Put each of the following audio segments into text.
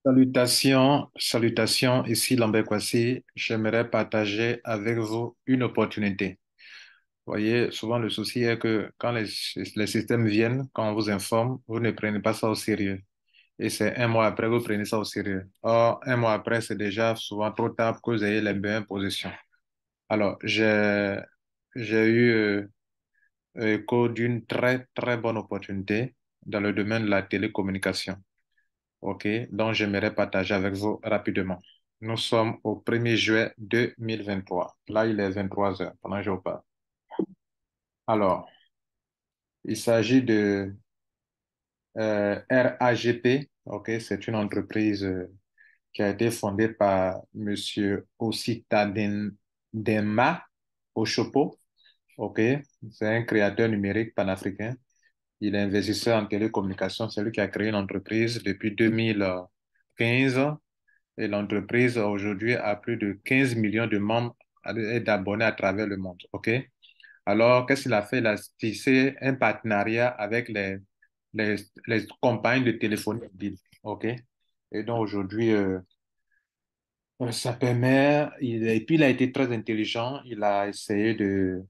Salutations, salutations, ici Lambert Kwasi. J'aimerais partager avec vous une opportunité. Vous voyez, souvent le souci est que quand les systèmes viennent, quand on vous informe, vous ne prenez pas ça au sérieux. Et c'est un mois après que vous prenez ça au sérieux. Or, un mois après, c'est déjà souvent trop tard pour que vous ayez les meilleures positions. Alors, j'ai eu écho d'une très, très bonne opportunité dans le domaine de la télécommunication. OK, donc j'aimerais partager avec vous rapidement. Nous sommes au 1er juillet 2023. Là, il est 23 heures pendant que je vous parle. Alors, il s'agit de RAGP. OK, c'est une entreprise qui a été fondée par Monsieur Denma Oshopo. OK, c'est un créateur numérique panafricain. Il est investisseur en télécommunication. C'est lui qui a créé une entreprise depuis 2015. Et l'entreprise aujourd'hui a plus de 15 millions de membres et d'abonnés à travers le monde. OK? Alors, qu'est-ce qu'il a fait? Il a tissé un partenariat avec les, les compagnies de téléphonie mobile. OK? Et donc aujourd'hui, ça permet, et puis il a été très intelligent, il a essayé de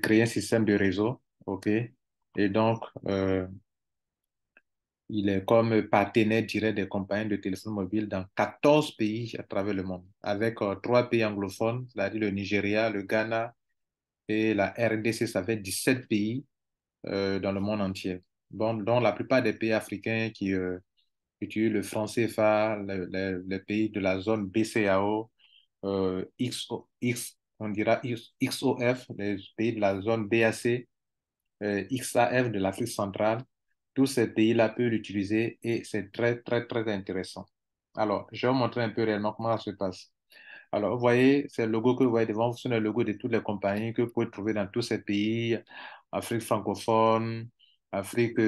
créer un système de réseau. OK? Et donc, il est comme partenaire direct des compagnies de téléphone mobile dans 14 pays à travers le monde, avec trois pays anglophones, c'est-à-dire le Nigeria, le Ghana et la RDC, ça fait 17 pays dans le monde entier. Bon, dont la plupart des pays africains qui utilisent le franc CFA, les pays de la zone BCAO, on dira XOF, les pays de la zone BAC, XAF de l'Afrique centrale, tous ces pays-là peuvent l'utiliser et c'est très, très, très intéressant. Alors, je vais vous montrer un peu réellement comment ça se passe. Alors, vous voyez, c'est le logo que vous voyez devant vous, c'est le logo de toutes les compagnies que vous pouvez trouver dans tous ces pays, Afrique francophone, Afrique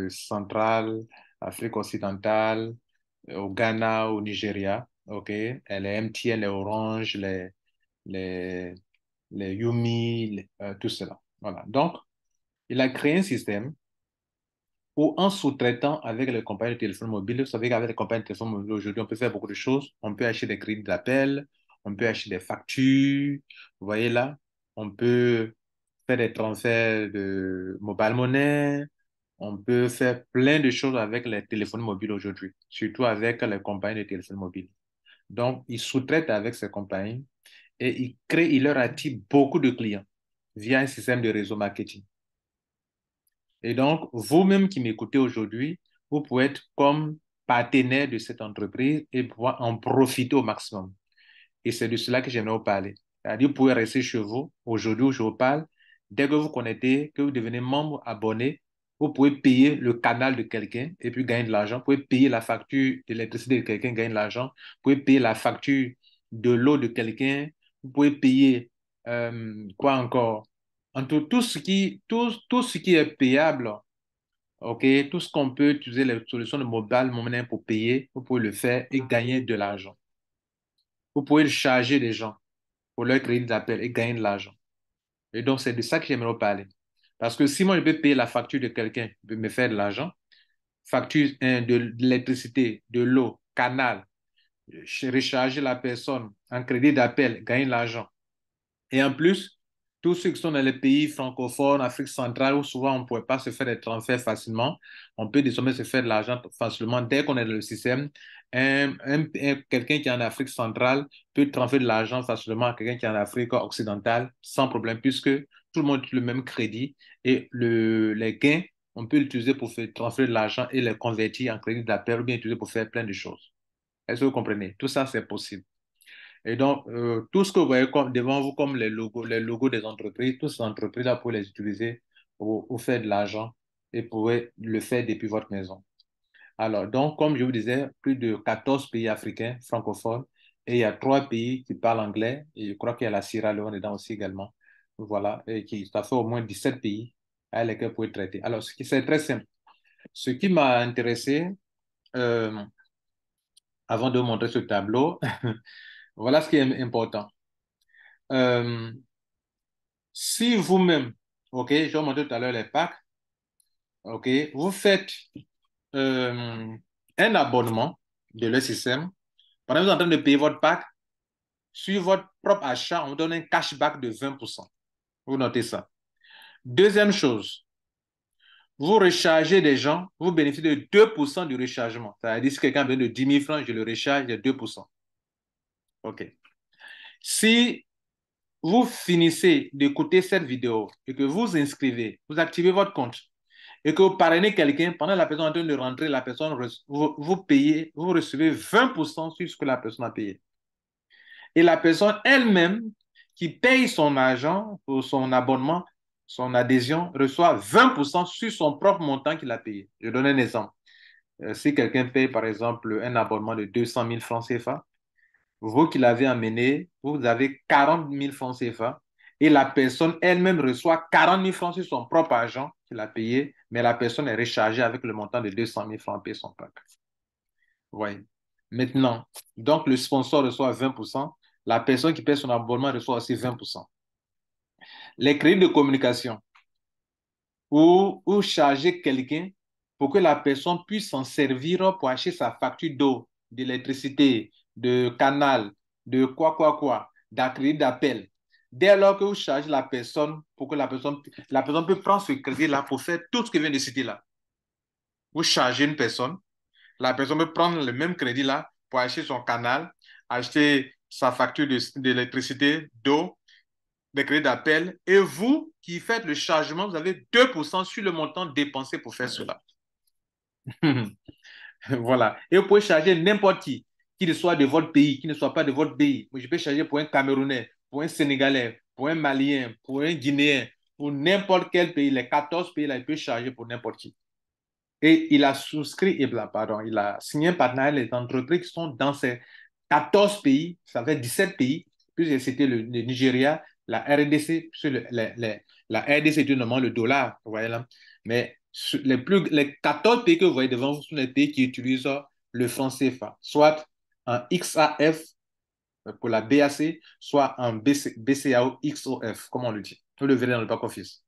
centrale, Afrique occidentale, au Ghana, au Nigeria, OK? Et les MTN, les Orange, les, les Yumi, tout cela. Voilà. Donc, il a créé un système où en sous-traitant avec les compagnies de téléphone mobile, vous savez qu'avec les compagnies de téléphone mobile aujourd'hui, on peut faire beaucoup de choses. On peut acheter des crédits d'appel, on peut acheter des factures, vous voyez là, on peut faire des transferts de mobile money, on peut faire plein de choses avec les téléphones mobiles aujourd'hui, surtout avec les compagnies de téléphone mobile. Donc, ils sous-traitent avec ces compagnies et ils leur attirent beaucoup de clients via un système de réseau marketing. Et donc, vous-même qui m'écoutez aujourd'hui, vous pouvez être comme partenaire de cette entreprise et pouvoir en profiter au maximum. Et c'est de cela que j'aimerais vous parler. C'est-à-dire, vous pouvez rester chez vous, aujourd'hui où je vous parle, dès que vous connectez, que vous devenez membre abonné, vous pouvez payer le canal de quelqu'un et puis gagner de l'argent. Vous pouvez payer la facture d'électricité de quelqu'un, gagner de l'argent. Vous pouvez payer la facture de l'eau de quelqu'un. Vous pouvez payer quoi encore? En tout ce qui est payable, OK, tout ce qu'on peut utiliser les solutions de mobile money pour payer, vous pouvez le faire et gagner de l'argent. Vous pouvez le charger des gens pour leur crédit d'appel et gagner de l'argent. Et donc, c'est de ça que j'aimerais parler. Parce que si moi, je peux payer la facture de quelqu'un, je peux me faire de l'argent, facture de l'électricité, de l'eau, canal, recharger la personne en crédit d'appel, gagner de l'argent. Et en plus, tous ceux qui sont dans les pays francophones, Afrique centrale, où souvent on ne pouvait pas se faire des transferts facilement, on peut désormais se faire de l'argent facilement dès qu'on est dans le système. Quelqu'un qui est en Afrique centrale peut transférer de l'argent facilement à quelqu'un qui est en Afrique occidentale sans problème, puisque tout le monde a le même crédit et les gains, on peut l'utiliser pour faire transférer de l'argent et les convertir en crédit d'appel ou bien utiliser pour faire plein de choses. Est-ce que vous comprenez? Tout ça, c'est possible. Et donc, tout ce que vous voyez devant vous comme les logos des entreprises, toutes ces entreprises-là, vous pouvez les utiliser pour faire de l'argent et vous pouvez le faire depuis votre maison. Alors, donc, comme je vous disais, plus de 14 pays africains francophones et il y a trois pays qui parlent anglais et je crois qu'il y a la Sierra Leone dedans aussi également. Voilà, et ça fait au moins 17 pays avec lesquels vous pouvez traiter. Alors, c'est très simple. Ce qui m'a intéressé, euh, avant de vous montrer ce tableau, voilà ce qui est important. Euh, Si vous-même, OK, je vais vous montrer tout à l'heure les packs, OK, vous faites euh, un abonnement, de leur système. Pendant que vous êtes en train de payer votre pack, sur votre propre achat, on vous donne un cashback de 20%. Vous notez ça. Deuxième chose, vous rechargez des gens, vous bénéficiez de 2% du rechargement. C'est-à-dire, si quelqu'un a besoin de 10 000 francs, je le recharge de 2%. OK. Si vous finissez d'écouter cette vidéo et que vous inscrivez, vous activez votre compte et que vous parrainez quelqu'un, pendant la personne est en train de rentrer, la personne, vous payez, vous recevez 20% sur ce que la personne a payé. Et la personne elle-même qui paye son argent pour son abonnement, son adhésion, reçoit 20% sur son propre montant qu'il a payé. Je donne un exemple. Si quelqu'un paye, par exemple, un abonnement de 200 000 francs CFA, vous qui l'avez amené, vous avez 40 000 francs CFA et la personne elle-même reçoit 40 000 francs sur son propre argent qu'il a payé, mais la personne est rechargée avec le montant de 200 000 francs à payer son pack. Oui. Maintenant, donc le sponsor reçoit 20%, la personne qui paie son abonnement reçoit aussi 20%. Les crédits de communication ou charger quelqu'un pour que la personne puisse s'en servir pour acheter sa facture d'eau, d'électricité, de canal, de quoi, d'un crédit d'appel. Dès lors que vous chargez la personne pour que la personne peut prendre ce crédit-là pour faire tout ce que vient de citer là. Vous chargez une personne, la personne peut prendre le même crédit-là pour acheter son canal, acheter sa facture d'électricité, d'eau, des crédits d'appel. Et vous qui faites le chargement, vous avez 2% sur le montant dépensé pour faire cela. Voilà. Et vous pouvez charger n'importe qui ne soit de votre pays, qui ne soit pas de votre pays. Je peux charger pour un Camerounais, pour un Sénégalais, pour un Malien, pour un Guinéen, pour n'importe quel pays. Les 14 pays, là, il peut charger pour n'importe qui. Et il a souscrit, il a signé un partenariat avec les entreprises qui sont dans ces 14 pays, ça fait 17 pays, puis c'était le Nigeria, la RDC, la RDC c'est normalement le dollar, vous voyez là. Mais les 14 pays que vous voyez devant vous sont les pays qui utilisent le franc CFA, soit en XAF pour la BAC, soit en BCAO XOF, comme on le dit. Vous le verrez dans le back-office.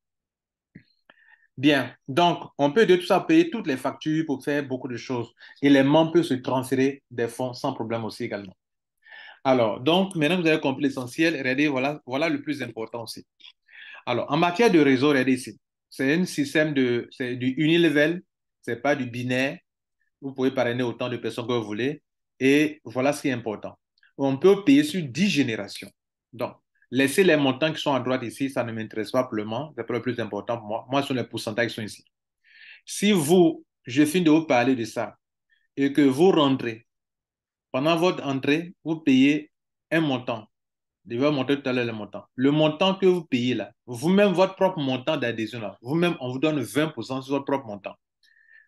Bien, donc on peut de tout ça payer toutes les factures pour faire beaucoup de choses. Et les membres peuvent se transférer des fonds sans problème aussi également. Alors, donc maintenant que vous avez compris l'essentiel, regardez, voilà le plus important aussi. Alors, en matière de réseau, regardez ici. C'est un système c'est du unilevel, c'est pas du binaire. Vous pouvez parrainer autant de personnes que vous voulez. Et voilà ce qui est important. On peut payer sur 10 générations. Donc, laissez les montants qui sont à droite ici, ça ne m'intéresse pas pour le moment. C'est pas le plus important pour moi. Moi, ce sont les pourcentages qui sont ici. Si vous, je finis de vous parler de ça, et que vous rentrez, pendant votre entrée, vous payez un montant. Je vais vous montrer tout à l'heure le montant. Le montant que vous payez là, vous-même, votre propre montant d'adhésion là, vous-même, on vous donne 20% sur votre propre montant.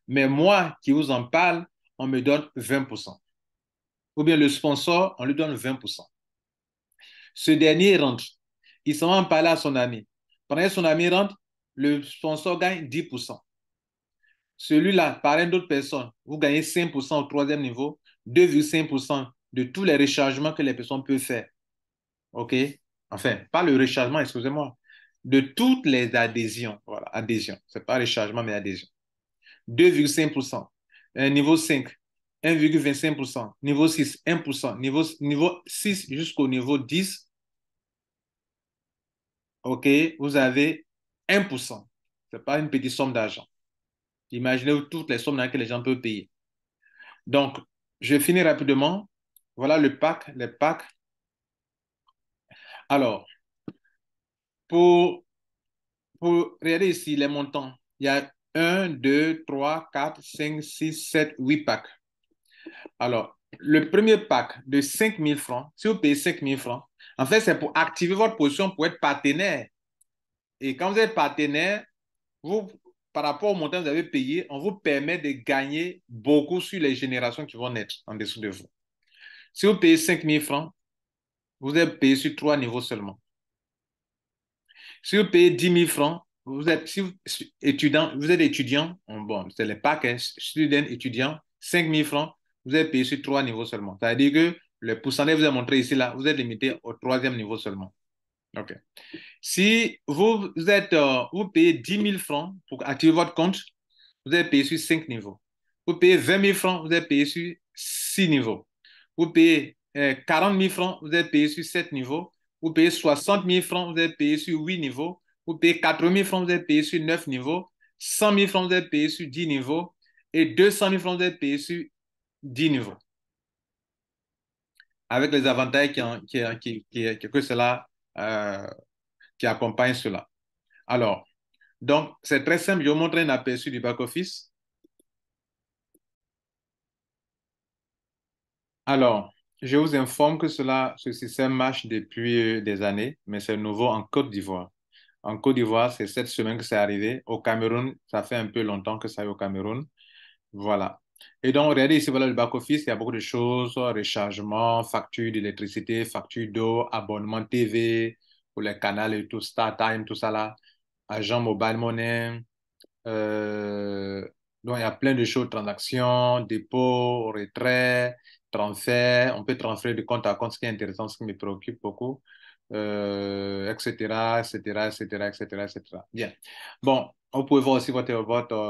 Mais moi qui vous en parle, on me donne 20%. Ou bien le sponsor, on lui donne 20%. Ce dernier rentre. Il s'en va en parler à son ami. Pendant que son ami rentre, le sponsor gagne 10%. Celui-là, parrain d'autres personnes, vous gagnez 5% au troisième niveau, 2,5% de tous les rechargements que les personnes peuvent faire. OK? Enfin, pas le rechargement, excusez-moi. De toutes les adhésions. Voilà, adhésion. Ce n'est pas rechargement, mais adhésion. 2,5%. Niveau 5, 1,25%. Niveau 6, 1%. Niveau 6 jusqu'au niveau 10, OK, vous avez 1%. Ce n'est pas une petite somme d'argent. Imaginez toutes les sommes dans lesquelles les gens peuvent payer. Donc, je finis rapidement. Voilà le pack, les packs. Alors, pour, pour regarder ici les montants, il y a 1, 2, 3, 4, 5, 6, 7, 8 packs. Alors, le premier pack de 5 000 francs, si vous payez 5 000 francs, en fait, c'est pour activer votre position pour être partenaire. Et quand vous êtes partenaire, vous, par rapport au montant que vous avez payé, on vous permet de gagner beaucoup sur les générations qui vont naître en dessous de vous. Si vous payez 5 000 francs, vous êtes payé sur 3 niveaux seulement. Si vous payez 10 000 francs, si vous, vous êtes étudiant, bon, c'est les packs, hein, student, étudiant, 5 000 francs, vous êtes payé sur 3 niveaux seulement. C'est-à-dire que le pourcentage que vous avez montré ici, là, vous êtes limité au troisième niveau seulement. OK. Si vous payez 10 000 francs pour activer votre compte, vous êtes payé sur 5 niveaux. Vous payez 20 000 francs, vous êtes payé sur 6 niveaux. Vous payez 40 000 francs, vous êtes payé sur 7 niveaux. Vous payez 60 000 francs, vous êtes payé sur 8 niveaux. Vous payez 80 000 francs, vous êtes payé sur 9 niveaux. 100 000 francs, vous êtes payé sur 10 niveaux. Et 200 000 francs, vous êtes payé sur 10 niveaux. Avec les avantages que cela, qui accompagnent cela. Alors, donc, c'est très simple. Je vais vous montrer un aperçu du back-office. Alors, je vous informe que ce système marche depuis des années, mais c'est nouveau en Côte d'Ivoire. En Côte d'Ivoire, c'est cette semaine que c'est arrivé. Au Cameroun, ça fait un peu longtemps que ça est au Cameroun. Voilà. Et donc, regardez ici, voilà le back-office. Il y a beaucoup de choses, rechargement, facture d'électricité, facture d'eau, abonnement TV pour les canaux et tout, StarTime, tout ça là, agent mobile money. Euh, donc, il y a plein de choses, transactions, dépôt, retrait, transfert. On peut transférer de compte à compte, ce qui est intéressant, ce qui me préoccupe beaucoup, etc., etc., etc., etc., etc. Bien. Bon, vous pouvez voir aussi votre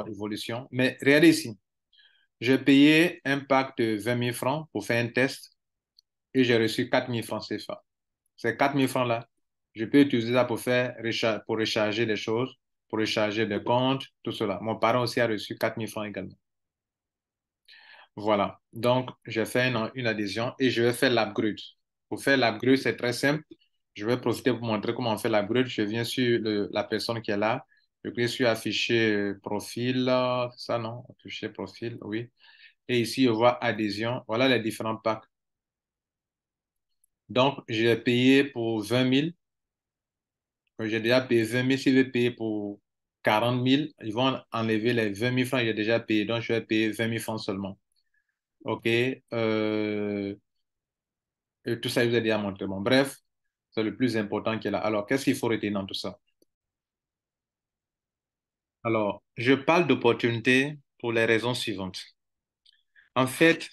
évolution. Mais regardez ici. J'ai payé un pack de 20 000 francs pour faire un test et j'ai reçu 4 000 francs CFA. Ces 4 000 francs-là, je peux utiliser ça pour recharger des choses, pour recharger des comptes, tout cela. Mon parent aussi a reçu 4 000 francs également. Voilà. Donc, j'ai fait une adhésion et je vais faire l'upgrade. Pour faire l'upgrade, c'est très simple. Je vais profiter pour montrer comment on fait l'upgrade. Je viens sur la personne qui est là. Je clique sur afficher profil. C'est ça, non? Afficher profil, oui. Et ici, je vois adhésion. Voilà les différents packs. Donc, j'ai payé pour 20 000. J'ai déjà payé 20 000. Si je vais payer pour 40 000, ils vont enlever les 20 000 francs que j'ai déjà payé. Donc, je vais payer 20 000 francs seulement. OK. Et tout ça, je vous ai déjà montré. Bon, bref, c'est le plus important qui est là. Alors, qu'est-ce qu'il faut retenir dans tout ça? Alors, je parle d'opportunités pour les raisons suivantes. En fait,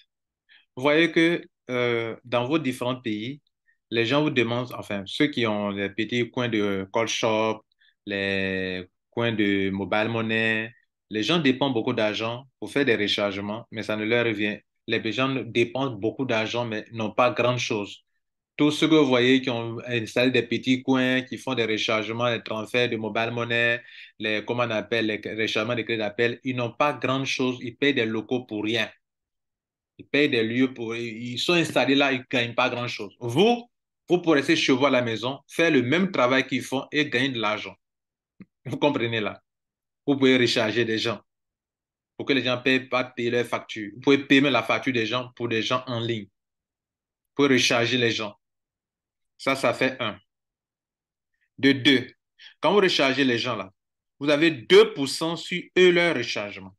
vous voyez que dans vos différents pays, les gens vous demandent, enfin, ceux qui ont les petits coins de call shop, les coins de mobile money, les gens dépensent beaucoup d'argent pour faire des rechargements, mais ça ne leur revient. Les gens dépensent beaucoup d'argent, mais n'ont pas grand-chose. Tous ceux que vous voyez qui ont installé des petits coins, qui font des rechargements, des transferts de mobile money, comment on appelle, les rechargements de crédit d'appel, ils n'ont pas grand-chose, ils payent des locaux pour rien. Ils payent des lieux pour... Ils sont installés là, ils ne gagnent pas grand-chose. Vous pourrez rester chez vous à la maison, faire le même travail qu'ils font et gagner de l'argent. Vous comprenez là? Vous pouvez recharger des gens pour que les gens ne payent pas payer leurs factures. Vous pouvez payer même la facture des gens pour des gens en ligne. Vous pouvez recharger les gens. Ça fait un. De deux, quand vous rechargez les gens là, vous avez 2% sur eux leur rechargement.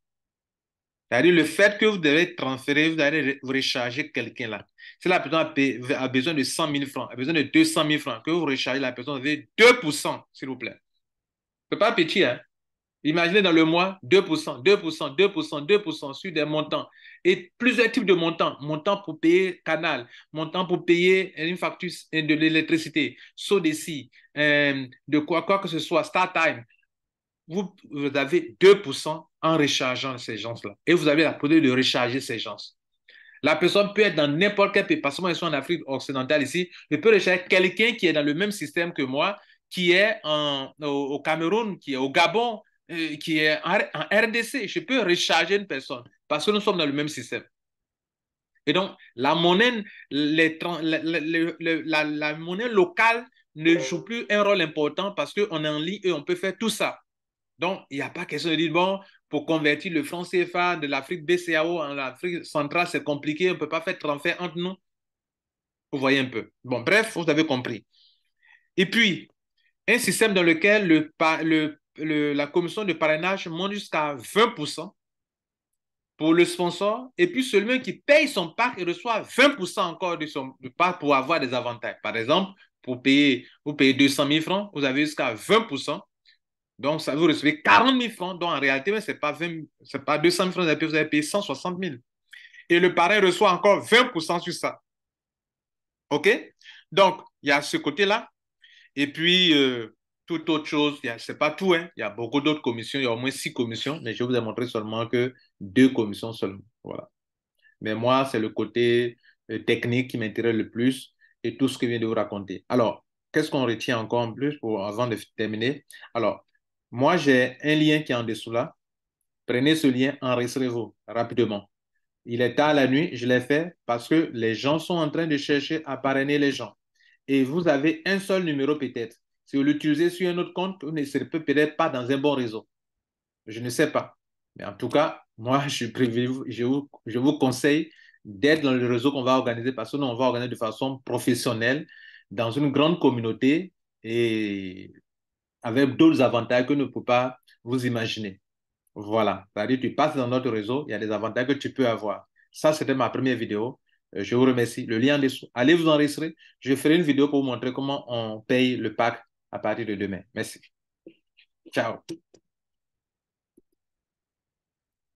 C'est-à-dire le fait que vous devez transférer, vous allez vous recharger quelqu'un là. Si la personne a besoin de 100 000 francs, a besoin de 200 000 francs, que vous rechargez la personne, vous avez 2%, s'il vous plaît. Ce n'est pas petit, hein? Imaginez dans le mois, 2%, 2%, 2%, 2% sur des montants. Et plusieurs types de montants. Montant pour payer Canal, montant pour payer une facture de l'électricité, Sodeci, de quoi que ce soit, StarTime. Vous avez 2% en rechargeant ces gens-là. Et vous avez la possibilité de recharger ces gens. La personne peut être dans n'importe quel pays, parce que moi, je suis en Afrique occidentale ici, je peux recharger quelqu'un qui est dans le même système que moi, qui est au Cameroun, qui est au Gabon, qui est en RDC. Je peux recharger une personne parce que nous sommes dans le même système. Et donc, la monnaie, la monnaie locale ne joue plus un rôle important parce qu'on est en ligne et on peut faire tout ça. Donc, il n'y a pas question de dire, bon, pour convertir le franc CFA de l'Afrique BCAO en Afrique centrale, c'est compliqué, on ne peut pas faire transfert entre nous. Vous voyez un peu. Bon, bref, vous avez compris. Et puis, un système dans lequel la commission de parrainage monte jusqu'à 20% pour le sponsor, et puis celui qui paye son pack et reçoit 20% encore de son pack pour avoir des avantages. Par exemple, vous payez 200 000 francs, vous avez jusqu'à 20%. Donc, ça vous recevez 40 000 francs. Donc, en réalité, ce n'est pas 200 000 francs, vous avez payé 160 000. Et le parrain reçoit encore 20% sur ça. OK? Donc, il y a ce côté-là. Et puis, toute autre chose, ce n'est pas tout, hein. Il y a beaucoup d'autres commissions. Il y a au moins 6 commissions, mais je vous ai montré seulement que 2 commissions seulement. Voilà. Mais moi, c'est le côté technique qui m'intéresse le plus et tout ce que je viens de vous raconter. Alors, qu'est-ce qu'on retient encore en plus avant de terminer? Alors, moi, j'ai un lien qui est en dessous là. Prenez ce lien, enregistrez-vous rapidement. Il est tard la nuit, je l'ai fait parce que les gens sont en train de chercher à parrainer les gens. Et vous avez un seul numéro peut-être. Si vous l'utilisez sur un autre compte, vous ne serez peut-être pas dans un bon réseau. Je ne sais pas. Mais en tout cas, moi, je vous conseille d'être dans le réseau qu'on va organiser parce que nous, on va organiser de façon professionnelle dans une grande communauté et avec d'autres avantages que ne peut pas vous imaginer. Voilà. C'est-à-dire, tu passes dans notre réseau, il y a des avantages que tu peux avoir. Ça, c'était ma première vidéo. Je vous remercie. Le lien en dessous. Allez vous enregistrer. Je ferai une vidéo pour vous montrer comment on paye le pack à partir de demain. Merci. Ciao.